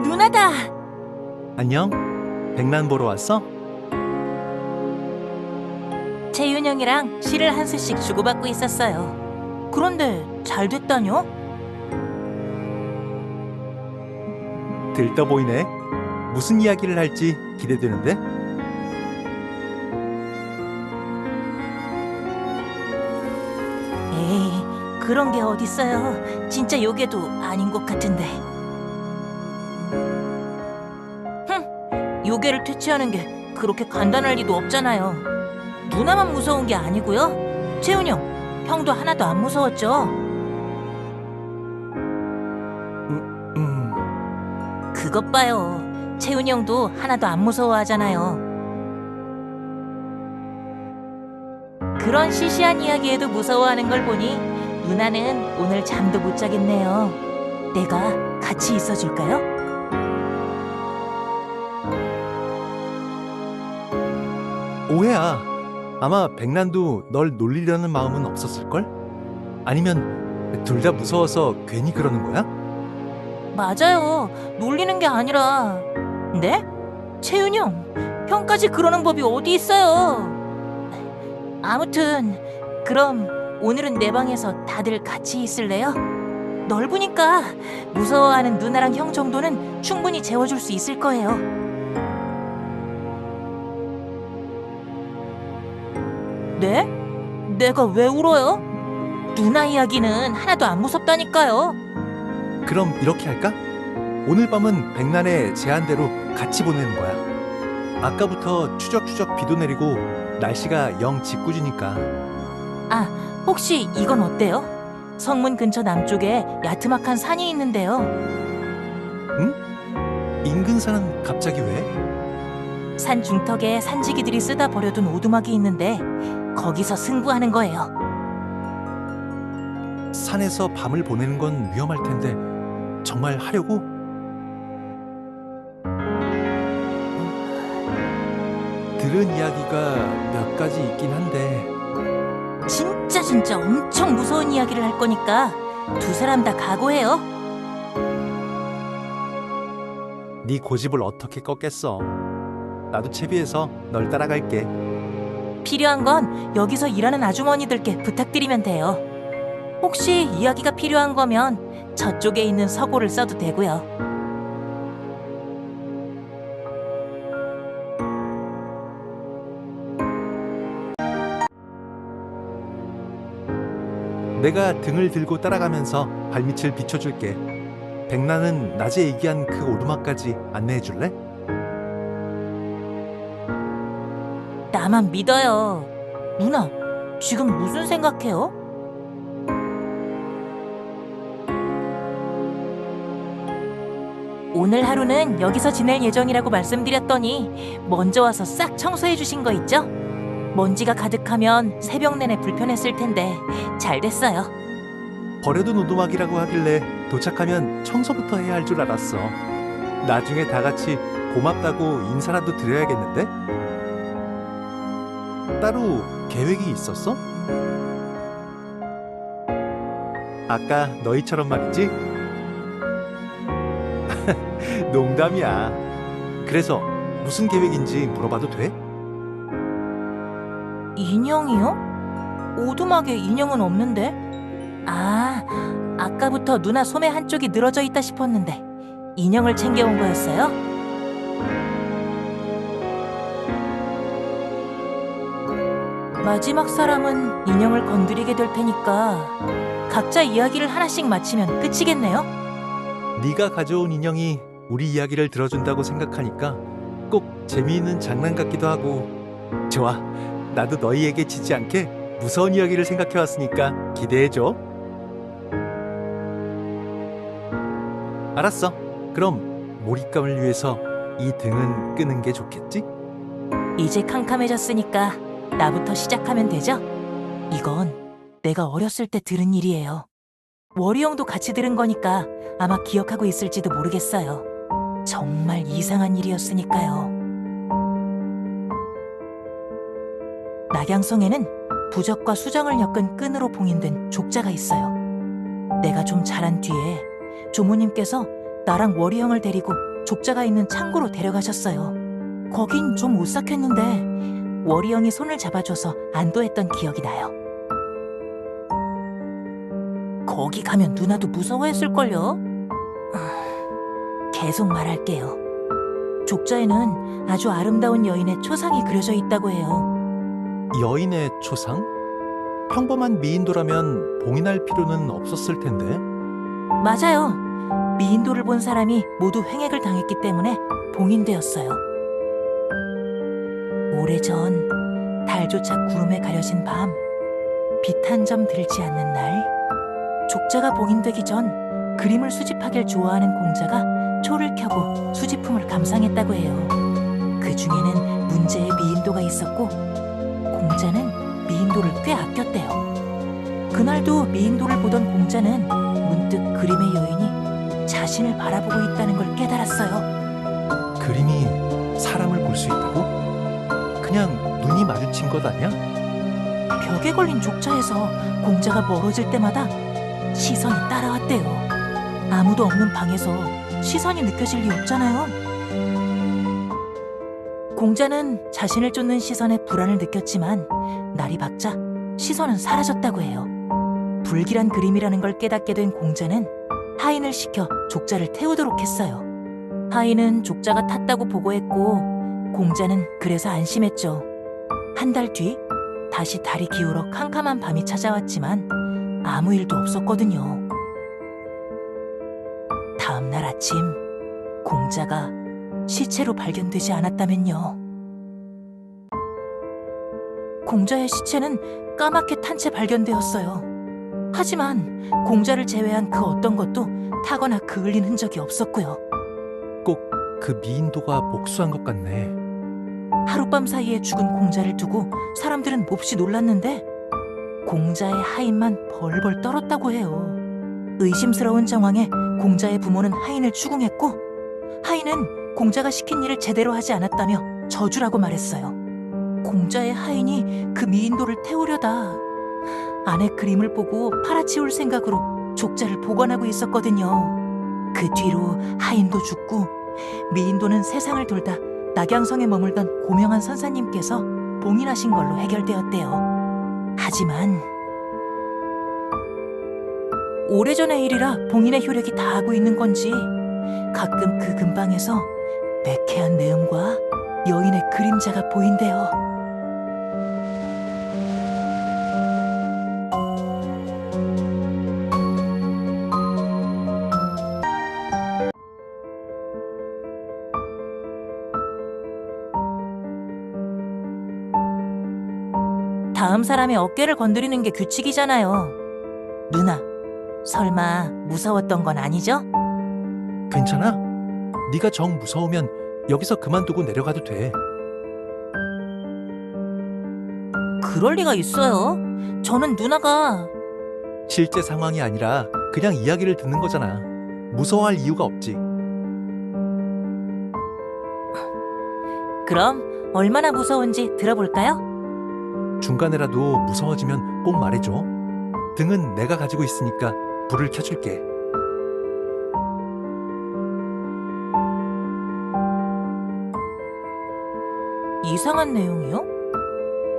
누나다. 안녕? 백난 보러 왔어? 채윤형이랑 시를 한 수씩 주고받고 있었어요. 그런데 잘 됐다뇨? 들떠 보이네. 무슨 이야기를 할지 기대되는데? 에이, 그런 게 어딨어요. 진짜 요괴도 아닌 것 같은데. 요괴를 퇴치하는 게 그렇게 간단할 리도 없잖아요. 누나만 무서운 게 아니고요. 채훈형, 형도 하나도 안 무서웠죠? 그것 봐요. 채훈형도 하나도 안 무서워하잖아요. 그런 시시한 이야기에도 무서워하는 걸 보니 누나는 오늘 잠도 못 자겠네요. 내가 같이 있어줄까요? 오해야. 아마 백난도 널 놀리려는 마음은 없었을걸? 아니면 둘 다 무서워서 괜히 그러는 거야? 맞아요. 놀리는 게 아니라. 네? 채윤형, 형까지 그러는 법이 어디 있어요? 아무튼 그럼 오늘은 내 방에서 다들 같이 있을래요? 넓으니까 무서워하는 누나랑 형 정도는 충분히 재워줄 수 있을 거예요. 네? 내가 왜 울어요? 누나 이야기는 하나도 안 무섭다니까요. 그럼 이렇게 할까? 오늘 밤은 백난의 제안대로 같이 보내는 거야. 아까부터 추적추적 비도 내리고 날씨가 영 짓궂으니까. 아, 혹시 이건 어때요? 성문 근처 남쪽에 야트막한 산이 있는데요. 응? 인근산은 갑자기 왜? 산 중턱에 산지기들이 쓰다 버려둔 오두막이 있는데 거기서 승부하는 거예요. 산에서 밤을 보내는 건 위험할 텐데 정말 하려고? 들은 이야기가 몇 가지 있긴 한데 진짜 엄청 무서운 이야기를 할 거니까 두 사람 다 각오해요. 네 고집을 어떻게 꺾겠어. 나도 채비해서 널 따라갈게. 필요한 건 여기서 일하는 아주머니들께 부탁드리면 돼요. 혹시 이야기가 필요한 거면 저쪽에 있는 서고를 써도 되고요. 내가 등을 들고 따라가면서 발밑을 비춰줄게. 백나는 낮에 얘기한 그 오두막까지 안내해줄래? 나만 믿어요. 누나, 지금 무슨 생각해요? 오늘 하루는 여기서 지낼 예정이라고 말씀드렸더니 먼저 와서 싹 청소해 주신 거 있죠? 먼지가 가득하면 새벽 내내 불편했을 텐데 잘 됐어요. 버려둔 오두막이라고 하길래 도착하면 청소부터 해야 할 줄 알았어. 나중에 다 같이 고맙다고 인사라도 드려야겠는데? 따로 계획이 있었어? 아까 너희처럼 말이지? 농담이야. 그래서 무슨 계획인지 물어봐도 돼? 인형이요? 오두막에 인형은 없는데? 아, 아까부터 누나 소매 한쪽이 늘어져 있다 싶었는데 인형을 챙겨온 거였어요? 마지막 사람은 인형을 건드리게 될 테니까 각자 이야기를 하나씩 마치면 끝이겠네요? 네가 가져온 인형이 우리 이야기를 들어준다고 생각하니까 꼭 재미있는 장난 같기도 하고. 좋아, 나도 너희에게 지지 않게 무서운 이야기를 생각해왔으니까 기대해줘. 알았어. 그럼 몰입감을 위해서 이 등은 끄는 게 좋겠지? 이제 캄캄해졌으니까 나부터 시작하면 되죠? 이건 내가 어렸을 때 들은 일이에요. 워리 형도 같이 들은 거니까 아마 기억하고 있을지도 모르겠어요. 정말 이상한 일이었으니까요. 낙양성에는 부적과 수정을 엮은 끈으로 봉인된 족자가 있어요. 내가 좀 자란 뒤에 조모님께서 나랑 워리 형을 데리고 족자가 있는 창고로 데려가셨어요. 거긴 좀 오싹했는데 워리 형이 손을 잡아줘서 안도했던 기억이 나요. 거기 가면 누나도 무서워했을걸요? 계속 말할게요. 족자에는 아주 아름다운 여인의 초상이 그려져 있다고 해요. 여인의 초상? 평범한 미인도라면 봉인할 필요는 없었을 텐데. 맞아요. 미인도를 본 사람이 모두 횡액을 당했기 때문에 봉인되었어요. 오래전 달조차 구름에 가려진 밤, 빛 한 점 들지 않는 날, 족자가 봉인되기 전 그림을 수집하길 좋아하는 공자가 초를 켜고 수집품을 감상했다고 해요. 그 중에는 문제의 미인도가 있었고 공자는 미인도를 꽤 아꼈대요. 그날도 미인도를 보던 공자는 문득 그림의 여인이 자신을 바라보고 있다는 걸 깨달았어요. 그림이 사람을 볼 수 있다고? 그냥 눈이 마주친 것 아니야? 벽에 걸린 족자에서 공자가 멀어질 때마다 시선이 따라왔대요. 아무도 없는 방에서 시선이 느껴질 리 없잖아요. 공자는 자신을 쫓는 시선에 불안을 느꼈지만 날이 밝자 시선은 사라졌다고 해요. 불길한 그림이라는 걸 깨닫게 된 공자는 하인을 시켜 족자를 태우도록 했어요. 하인은 족자가 탔다고 보고했고 공자는 그래서 안심했죠. 한 달 뒤 다시 달이 기울어 캄캄한 밤이 찾아왔지만 아무 일도 없었거든요. 다음 날 아침 공자가 시체로 발견되지 않았다면요. 공자의 시체는 까맣게 탄 채 발견되었어요. 하지만 공자를 제외한 그 어떤 것도 타거나 그을린 흔적이 없었고요. 꼭 그 미인도가 복수한 것 같네. 하룻밤 사이에 죽은 공자를 두고 사람들은 몹시 놀랐는데 공자의 하인만 벌벌 떨었다고 해요. 의심스러운 정황에 공자의 부모는 하인을 추궁했고 하인은 공자가 시킨 일을 제대로 하지 않았다며 저주라고 말했어요. 공자의 하인이 그 미인도를 태우려다 아내 그림을 보고 팔아치울 생각으로 족자를 보관하고 있었거든요. 그 뒤로 하인도 죽고 미인도는 세상을 돌다 낙양성에 머물던 고명한 선사님께서 봉인하신 걸로 해결되었대요. 하지만 오래전의 일이라 봉인의 효력이 다하고 있는 건지 가끔 그 근방에서 매캐한 내음과 여인의 그림자가 보인대요. 다음 사람의 어깨를 건드리는 게 규칙이잖아요. 누나, 설마 무서웠던 건 아니죠? 괜찮아? 네가 정 무서우면 여기서 그만두고 내려가도 돼. 그럴 리가 있어요. 저는 누나가... 실제 상황이 아니라 그냥 이야기를 듣는 거잖아. 무서워할 이유가 없지. 그럼 얼마나 무서운지 들어볼까요? 중간에라도 무서워지면 꼭 말해줘. 등은 내가 가지고 있으니까 불을 켜줄게. 이상한 내용이요?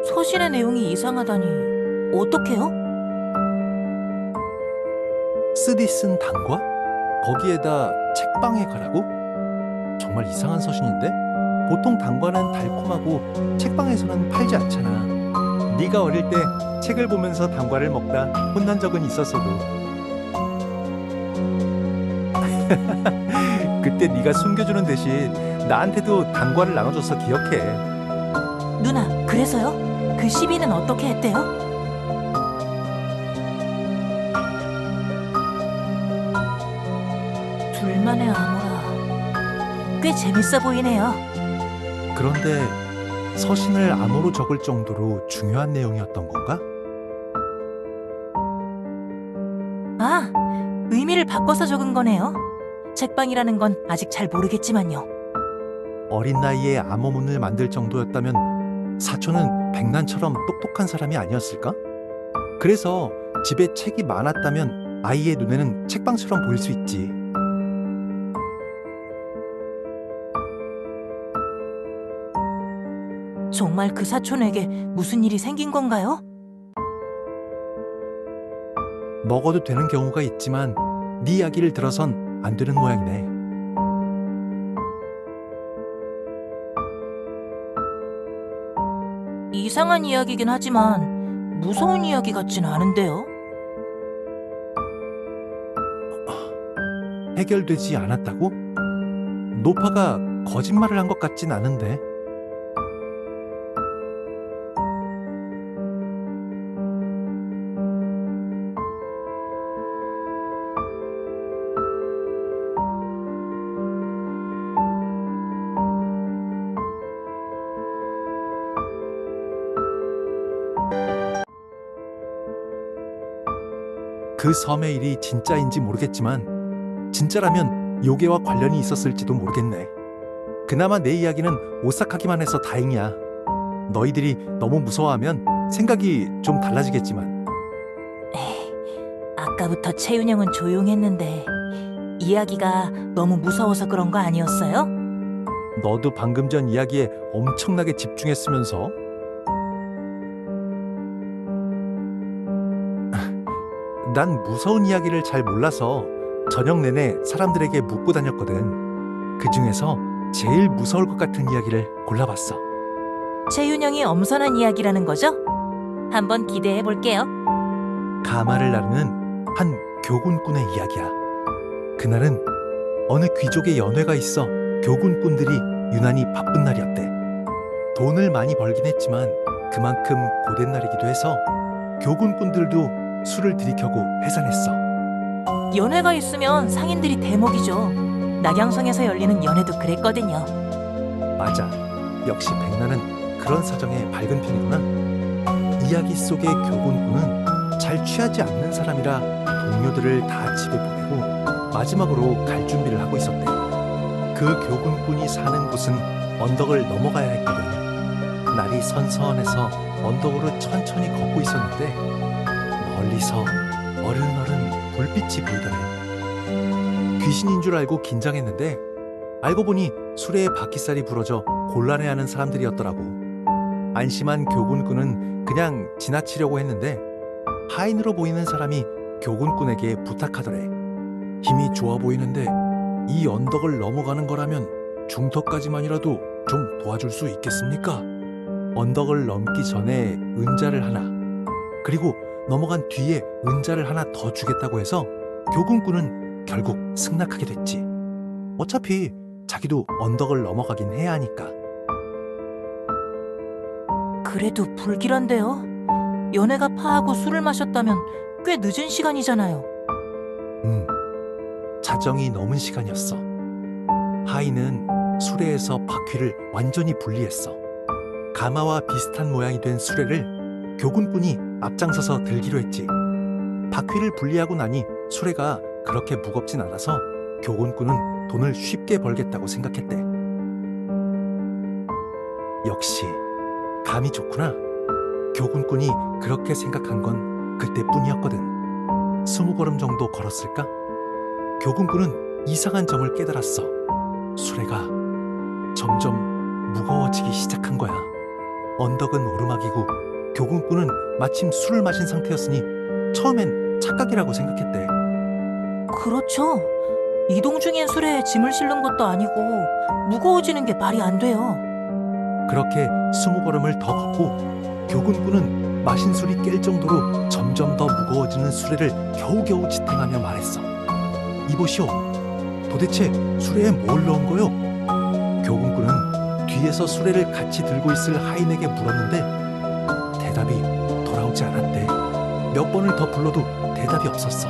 서신의 내용이 이상하다니 어떡해요? 쓰디 쓴 단과? 거기에다 책방에 가라고? 정말 이상한 서신인데? 보통 단과는 달콤하고 책방에서는 팔지 않잖아. 네가 어릴 때 책을 보면서 단과를 먹다 혼난 적은 있었어도 그때 네가 숨겨주는 대신 나한테도 단과를 나눠줘서 기억해. 누나, 그래서요? 그 시비는 어떻게 했대요? 둘만의 암호라. 꽤 재밌어 보이네요. 그런데 서신을 암호로 적을 정도로 중요한 내용이었던 건가? 아, 의미를 바꿔서 적은 거네요. 책방이라는 건 아직 잘 모르겠지만요. 어린 나이에 암호문을 만들 정도였다면 사촌은 백난처럼 똑똑한 사람이 아니었을까? 그래서 집에 책이 많았다면 아이의 눈에는 책방처럼 보일 수 있지. 정말 그 사촌에게 무슨 일이 생긴 건가요? 먹어도 되는 경우가 있지만 네 이야기를 들어선 안 되는 모양이네. 이상한 이야기긴 하지만 무서운 이야기 같진 않은데요. 해결되지 않았다고? 노파가 거짓말을 한 것 같진 않은데. 그 섬의 일이 진짜인지 모르겠지만 진짜라면 요괴와 관련이 있었을지도 모르겠네. 그나마 내 이야기는 오싹하기만 해서 다행이야. 너희들이 너무 무서워하면 생각이 좀 달라지겠지만. 아까부터 채윤형은 조용했는데 이야기가 너무 무서워서 그런 거 아니었어요? 너도 방금 전 이야기에 엄청나게 집중했으면서. 난 무서운 이야기를 잘 몰라서 저녁 내내 사람들에게 묻고 다녔거든. 그 중에서 제일 무서울 것 같은 이야기를 골라봤어. 채윤형이 엄선한 이야기라는 거죠? 한번 기대해 볼게요. 가마를 나르는 한 교군꾼의 이야기야. 그날은 어느 귀족의 연회가 있어 교군꾼들이 유난히 바쁜 날이었대. 돈을 많이 벌긴 했지만 그만큼 고된 날이기도 해서 교군꾼들도 술을 들이켜고 해산했어. 연회가 있으면 상인들이 대목이죠. 낙양성에서 열리는 연회도 그랬거든요. 맞아. 역시 백나는 그런 사정에 밝은 편이구나. 이야기 속의 교군꾼은 잘 취하지 않는 사람이라 동료들을 다 집에 보내고 마지막으로 갈 준비를 하고 있었대. 그 교군꾼이 사는 곳은 언덕을 넘어가야 했거든. 날이 선선해서 언덕으로 천천히 걷고 있었는데 멀리서 어른어른 불빛이 보이더래. 귀신인 줄 알고 긴장했는데 알고 보니 수레에 바퀴살이 부러져 곤란해하는 사람들이었더라고. 안심한 교군꾼은 그냥 지나치려고 했는데 하인으로 보이는 사람이 교군꾼에게 부탁하더래. 힘이 좋아 보이는데 이 언덕을 넘어가는 거라면 중턱까지만이라도 좀 도와줄 수 있겠습니까? 언덕을 넘기 전에 은자를 하나, 그리고 넘어간 뒤에 은자를 하나 더 주겠다고 해서 교군꾼은 결국 승낙하게 됐지. 어차피 자기도 언덕을 넘어가긴 해야 하니까. 그래도 불길한데요. 연회가 파하고 술을 마셨다면 꽤 늦은 시간이잖아요. 자정이 넘은 시간이었어. 하인은 수레에서 바퀴를 완전히 분리했어. 가마와 비슷한 모양이 된 수레를 교군꾼이 앞장서서 들기로 했지. 바퀴를 분리하고 나니 수레가 그렇게 무겁진 않아서 교군꾼은 돈을 쉽게 벌겠다고 생각했대. 역시 감이 좋구나. 교군꾼이 그렇게 생각한 건 그때뿐이었거든. 20걸음 정도 걸었을까? 교군꾼은 이상한 점을 깨달았어. 수레가 점점 무거워지기 시작한 거야. 언덕은 오르막이고 교군꾼은 마침 술을 마신 상태였으니 처음엔 착각이라고 생각했대. 그렇죠. 이동 중인 수레에 짐을 실는 것도 아니고 무거워지는 게 말이 안 돼요. 그렇게 20걸음을 더 걷고 교군꾼은 마신 술이 깰 정도로 점점 더 무거워지는 수레를 겨우겨우 지탱하며 말했어. 이보시오. 도대체 수레에 뭘 넣은 거요? 교군꾼은 뒤에서 수레를 같이 들고 있을 하인에게 물었는데 대답이 돌아오지 않았대. 몇 번을 더 불러도 대답이 없었어.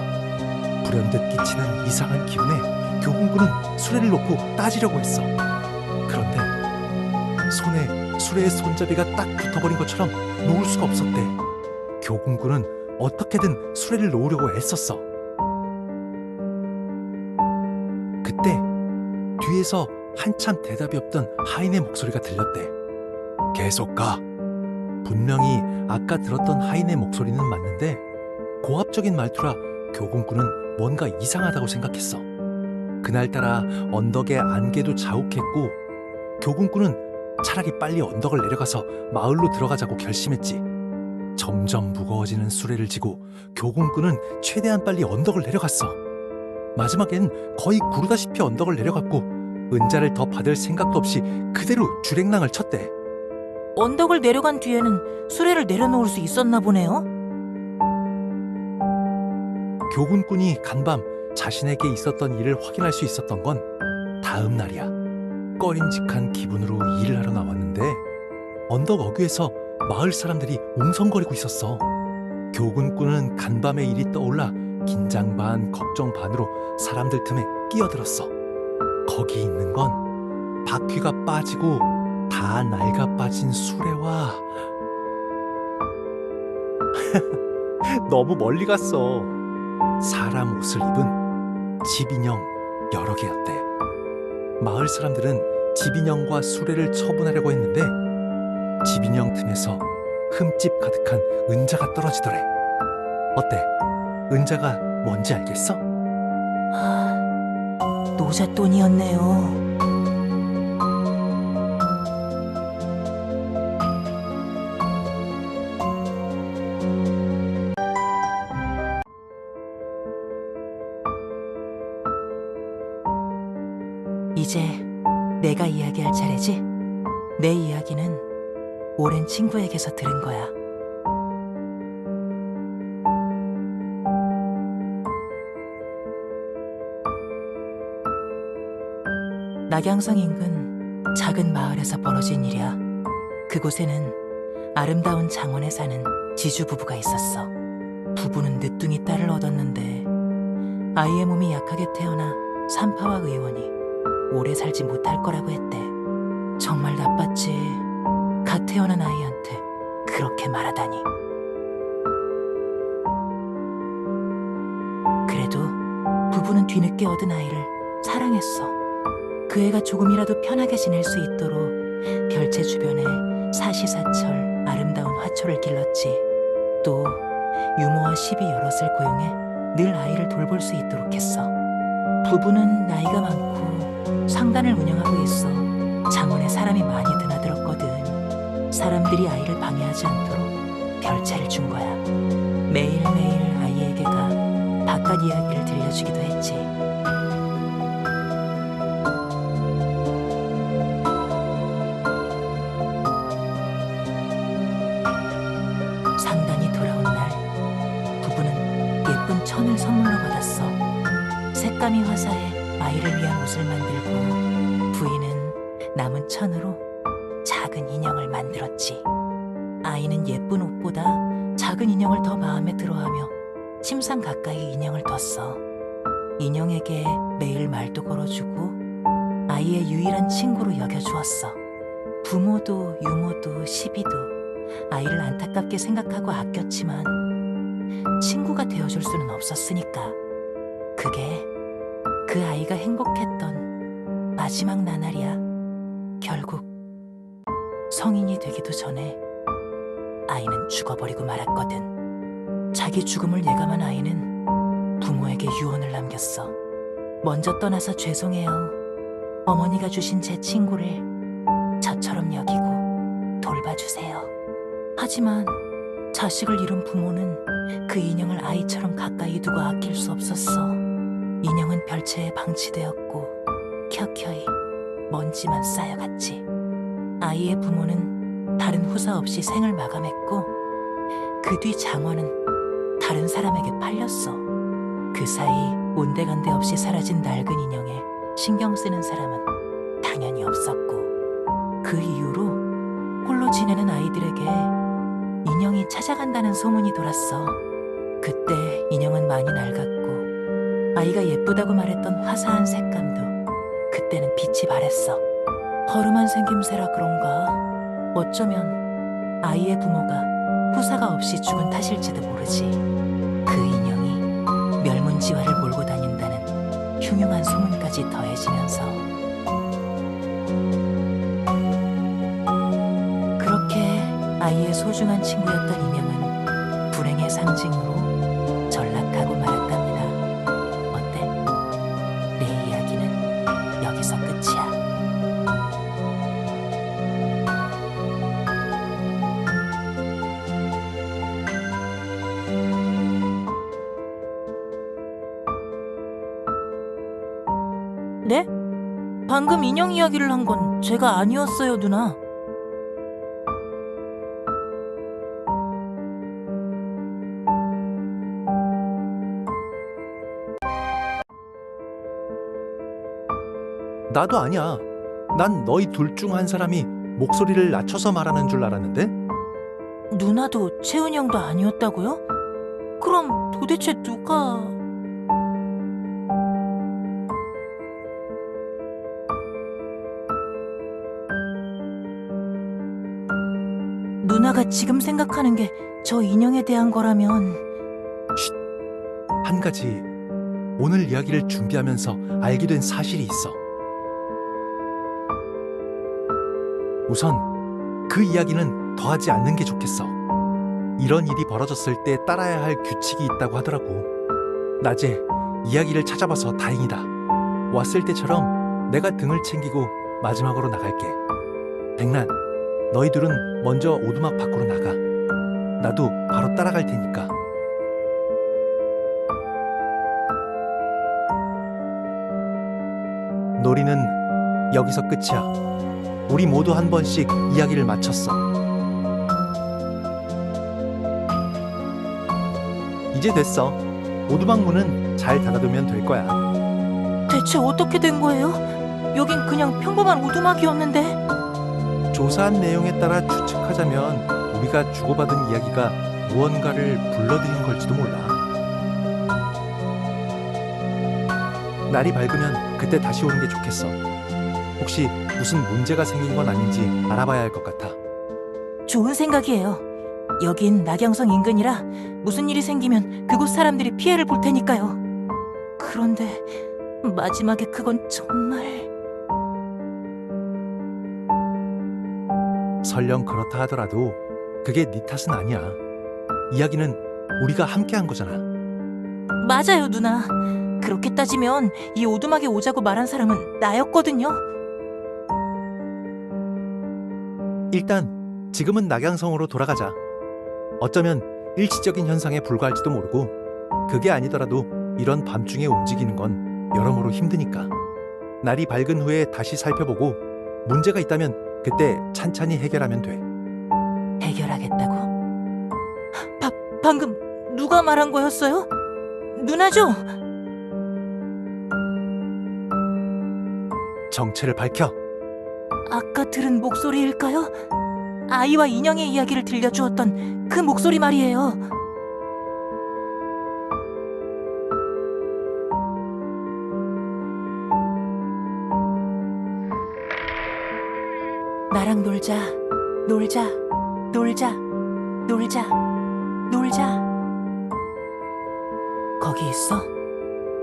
불현듯 끼치는 이상한 기분에 교군꾼은 수레를 놓고 따지려고 했어. 그런데 손에 수레의 손잡이가 딱 붙어버린 것처럼 놓을 수가 없었대. 교군꾼은 어떻게든 수레를 놓으려고 애썼어. 그때 뒤에서 한참 대답이 없던 하인의 목소리가 들렸대. 계속 가. 분명히 아까 들었던 하인의 목소리는 맞는데 고압적인 말투라 교군꾼은 뭔가 이상하다고 생각했어. 그날따라 언덕의 안개도 자욱했고 교군꾼은 차라리 빨리 언덕을 내려가서 마을로 들어가자고 결심했지. 점점 무거워지는 수레를 지고 교군꾼은 최대한 빨리 언덕을 내려갔어. 마지막엔 거의 구르다시피 언덕을 내려갔고 은자를 더 받을 생각도 없이 그대로 주랭랑을 쳤대. 언덕을 내려간 뒤에는 수레를 내려놓을 수 있었나 보네요. 교군꾼이 간밤 자신에게 있었던 일을 확인할 수 있었던 건 다음 날이야. 꺼림직한 기분으로 일을 하러 나왔는데 언덕 어귀에서 마을 사람들이 웅성거리고 있었어. 교군꾼은 간밤의 일이 떠올라 긴장 반 걱정 반으로 사람들 틈에 끼어들었어. 거기 있는 건 바퀴가 빠지고 다 낡아 빠진 수레와 너무 멀리 갔어. 사람 옷을 입은 집인형 여러 개였대. 마을 사람들은 집인형과 수레를 처분하려고 했는데 집인형 틈에서 흠집 가득한 은자가 떨어지더래. 어때? 은자가 뭔지 알겠어? 노잣돈이었네요. 이제 내가 이야기할 차례지? 내 이야기는 오랜 친구에게서 들은 거야. 낙양성 인근 작은 마을에서 벌어진 일이야. 그곳에는 아름다운 장원에 사는 지주 부부가 있었어. 부부는 늦둥이 딸을 얻었는데 아이의 몸이 약하게 태어나 산파와 의원이 오래 살지 못할 거라고 했대. 정말 나빴지. 갓 태어난 아이한테 그렇게 말하다니. 그래도 부부는 뒤늦게 얻은 아이를 사랑했어. 그 애가 조금이라도 편하게 지낼 수 있도록 별채 주변에 사시사철 아름다운 화초를 길렀지. 또 유모와 시비 여럿을 고용해 늘 아이를 돌볼 수 있도록 했어. 부부는 나이가 많고 상단을 운영하고 있어. 장원에 사람이 많이 드나들었거든. 사람들이 아이를 방해하지 않도록 별채를 준 거야. 매일매일 아이에게 가 바깥 이야기를 들려주기도 했지. 상단이 돌아온 날, 부부는 예쁜 천을 선물로 받았어. 색감이 화사해 아이를 위한 옷을 만들고 부인은 남은 천으로 작은 인형을 만들었지. 아이는 예쁜 옷보다 작은 인형을 더 마음에 들어하며 침상 가까이 인형을 뒀어. 인형에게 매일 말도 걸어주고 아이의 유일한 친구로 여겨주었어. 부모도 유모도 시비도 아이를 안타깝게 생각하고 아꼈지만 친구가 되어줄 수는 없었으니까. 그게 그 아이가 행복했던 마지막 나날이야. 결국 성인이 되기도 전에 아이는 죽어버리고 말았거든. 자기 죽음을 예감한 아이는 부모에게 유언을 남겼어. 먼저 떠나서 죄송해요. 어머니가 주신 제 친구를 저처럼 여기고 돌봐주세요. 하지만 자식을 잃은 부모는 그 인형을 아이처럼 가까이 두고 아낄 수 없었어. 인형은 별채에 방치되었고 켜켜이 먼지만 쌓여갔지. 아이의 부모는 다른 후사 없이 생을 마감했고 그 뒤 장원은 다른 사람에게 팔렸어. 그 사이 온데간데 없이 사라진 낡은 인형에 신경 쓰는 사람은 당연히 없었고, 그 이후로 홀로 지내는 아이들에게 인형이 찾아간다는 소문이 돌았어. 그때 인형은 많이 낡았고 아이가 예쁘다고 말했던 화사한 색감도 그때는 빛이 바랬어. 허름한 생김새라 그런가? 어쩌면 아이의 부모가 후사가 없이 죽은 탓일지도 모르지. 그 인형이 멸문지화를 몰고 다닌다는 흉흉한 소문까지 더해지면서 그렇게 아이의 소중한 친구였던 인형은 불행의 상징으로 전락하고 말았답니다. 어때? 내 이야기는 여기서 끝이야. 네? 방금 인형 이야기를 한 건 제가 아니었어요, 누나. 나도 아니야. 난 너희 둘 중 한 사람이 목소리를 낮춰서 말하는 줄 알았는데? 누나도 채훈이 형도 아니었다고요? 그럼 도대체 누가... 누나가 지금 생각하는 게 저 인형에 대한 거라면... 한 가지 오늘 이야기를 준비하면서 알게 된 사실이 있어. 우선 그 이야기는 더하지 않는 게 좋겠어. 이런 일이 벌어졌을 때 따라야 할 규칙이 있다고 하더라고. 낮에 이야기를 찾아봐서 다행이다. 왔을 때처럼 내가 등을 챙기고 마지막으로 나갈게. 백란, 너희들은 먼저 오두막 밖으로 나가. 나도 바로 따라갈 테니까. 놀이는 여기서 끝이야. 우리 모두 한 번씩 이야기를 마쳤어. 이제 됐어. 오두막 문은 잘 닫아두면 될 거야. 대체 어떻게 된 거예요? 여긴 그냥 평범한 오두막이었는데... 조사한 내용에 따라 추측하자면 우리가 주고받은 이야기가 무언가를 불러들인 걸지도 몰라. 날이 밝으면 그때 다시 오는 게 좋겠어. 혹시 무슨 문제가 생긴 건 아닌지 알아봐야 할 것 같아. 좋은 생각이에요. 여긴 낙양성 인근이라 무슨 일이 생기면 그곳 사람들이 피해를 볼 테니까요. 그런데 마지막에 그건 정말... 설령 그렇다 하더라도 그게 네 탓은 아니야. 이야기는 우리가 함께 한 거잖아. 맞아요, 누나. 그렇게 따지면 이 오두막에 오자고 말한 사람은 나였거든요. 일단 지금은 낙양성으로 돌아가자. 어쩌면 일시적인 현상에 불과할지도 모르고 그게 아니더라도 이런 밤중에 움직이는 건 여러모로 힘드니까. 날이 밝은 후에 다시 살펴보고 문제가 있다면 그때 찬찬히 해결하면 돼. 해결하겠다고? 방금 누가 말한 거였어요? 누나죠? 정체를 밝혀. 아까 들은 목소리일까요? 아이와 인형의 이야기를 들려주었던 그 목소리 말이에요. 나랑 놀자, 놀자, 놀자, 놀자, 놀자. 거기 있어?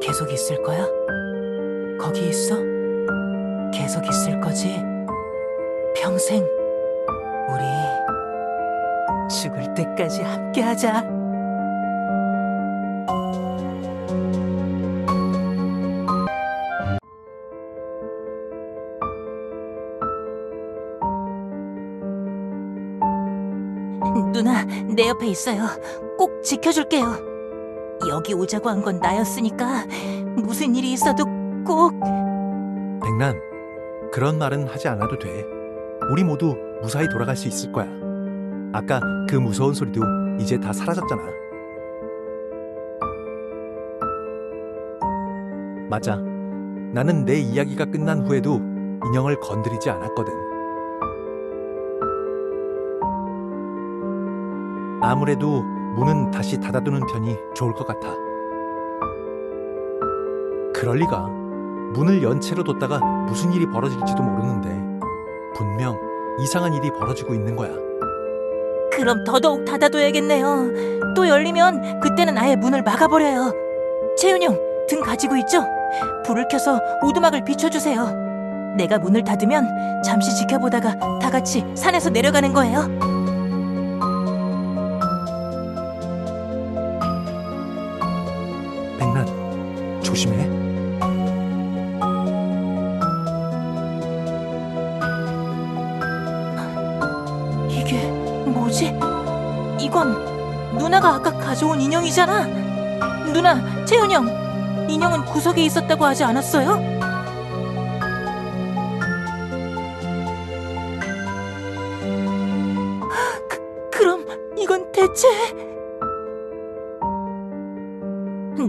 계속 있을 거야? 거기 있어? 계속 있을 거지? 평생 우리 죽을 때까지 함께하자. 누나, 내 옆에 있어요. 꼭 지켜줄게요. 여기 오자고 한 건 나였으니까 무슨 일이 있어도 꼭... 백란, 그런 말은 하지 않아도 돼. 우리 모두 무사히 돌아갈 수 있을 거야. 아까 그 무서운 소리도 이제 다 사라졌잖아. 맞아. 나는 내 이야기가 끝난 후에도 인형을 건드리지 않았거든. 아무래도 문은 다시 닫아두는 편이 좋을 것 같아. 그럴 리가. 문을 연 채로 뒀다가 무슨 일이 벌어질지도 모르는데 분명 이상한 일이 벌어지고 있는 거야. 그럼 더더욱 닫아둬야겠네요. 또 열리면 그때는 아예 문을 막아버려요. 채윤 형, 등 가지고 있죠? 불을 켜서 오두막을 비춰주세요. 내가 문을 닫으면 잠시 지켜보다가 다 같이 산에서 내려가는 거예요. 백란, 조심해. 이게 뭐지? 이건 누나가 아까 가져온 인형이잖아. 누나, 채윤 형, 인형은 구석에 있었다고 하지 않았어요? 대체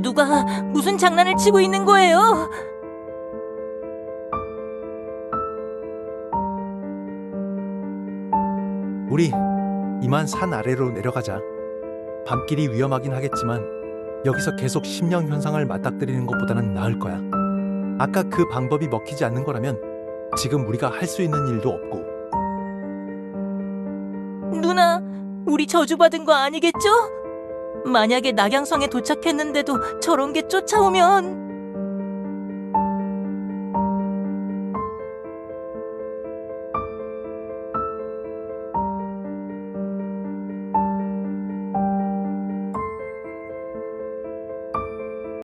누가 무슨 장난을 치고 있는 거예요? 우리 이만 산 아래로 내려가자. 밤길이 위험하긴 하겠지만 여기서 계속 심령 현상을 맞닥뜨리는 것보다는 나을 거야. 아까 그 방법이 먹히지 않는 거라면 지금 우리가 할 수 있는 일도 없고. 누나, 우리 저주받은 거 아니겠죠? 만약에 낙양성에 도착했는데도 저런 게 쫓아오면